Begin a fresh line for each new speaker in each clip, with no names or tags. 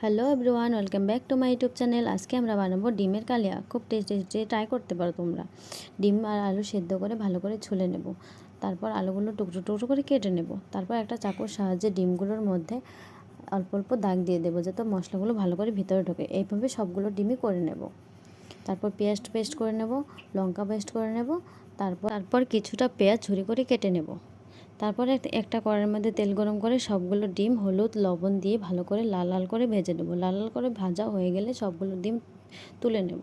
Hello everyone, welcome back to my YouTube channel. আজকে আমরা বানাবো ডিমের কালিয়া। খুব টেস্টি ট্রাই করতে পারো তোমরা। ডিম আর আলু সেদ্ধ করে ভালো করে ছুলে নেব। তারপর আলুগুলো টুকরো টুকরো করে কেটে নেব। তারপর একটা চাকুর সাহায্যে ডিমগুলোর মধ্যে অল্প অল্প দাগ দিয়ে দেবো, যাতে মশলাগুলো ভালো করে ভিতরে ঢোকে। এইভাবে সবগুলো ডিমই করে নেব। তারপর পেঁয়াজ পেস্ট করে নেব, লঙ্কা পেস্ট করে নেব। তারপর কিছুটা পেঁয়াজ ঝুরি করে কেটে নেব। তারপরে একটা কড়াইয়ের মধ্যে তেল গরম করে সবগুলো ডিম হলুদ লবণ দিয়ে ভালো করে লাল লাল করে ভেজে নেব। লাল লাল করে ভাজা হয়ে গেলে সবগুলো ডিম তুলে নেব।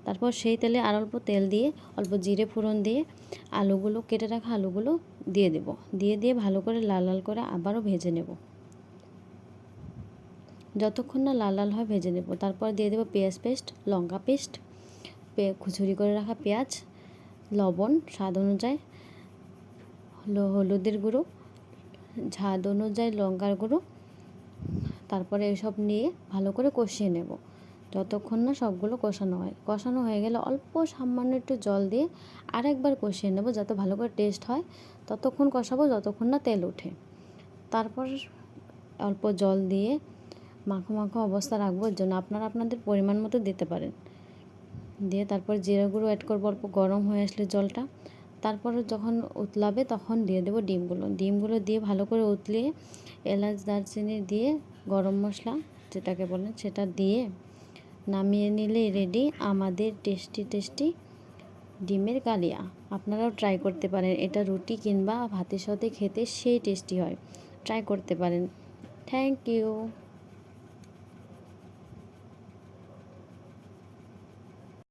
তারপর সেই তেলে আর অল্প তেল দিয়ে অল্প জিরে ফোড়ন দিয়ে আলুগুলো কেটে রাখা আলুগুলো দিয়ে দেব। দিয়ে ভালো করে লাল লাল করে আবারও ভেজে নেব, যতক্ষণ না লাল লাল হয় ভেজে নেব। তারপর দিয়ে দেবো পেঁয়াজ পেস্ট, লঙ্কা পেস্ট, খুচুরি করে রাখা পেঁয়াজ, লবণ স্বাদ অনুযায়ী, হলুদের গুঁড়ো, ঝাল অনুযায়ী লঙ্কার গুঁড়ো। তারপরে এসব নিয়ে ভালো করে কষিয়ে নেব, যতক্ষণ না সবগুলো কষানো হয়। কষানো হয়ে গেলে অল্প সামান্য একটু জল দিয়ে আরেকবার কষিয়ে নেব, যাতে ভালো করে টেস্ট হয়। ততক্ষণ কষাবো যতক্ষণ না তেল ওঠে। তারপর অল্প জল দিয়ে মাখো মাখো অবস্থা রাখবো, এর জন্য আপনারা আপনাদের পরিমাণ মতো দিতে পারেন। দিয়ে তারপর জিরা গুঁড়ো অ্যাড করবো অল্প গরম হয়ে আসলে জলটা। তারপরে যখন উতলাবে তখন দিয়ে দেবো ডিমগুলো দিয়ে ভালো করে উতলিয়ে এলাচ দারচিনি দিয়ে গরম মশলা যেটাকে বলেন সেটা দিয়ে নামিয়ে নিলে রেডি আমাদের টেস্টি ডিমের কালিয়া। আপনারাও ট্রাই করতে পারেন। এটা রুটি কিংবা ভাতের সাথে খেতে সেই টেস্টি হয়। ট্রাই করতে পারেন। Thank you.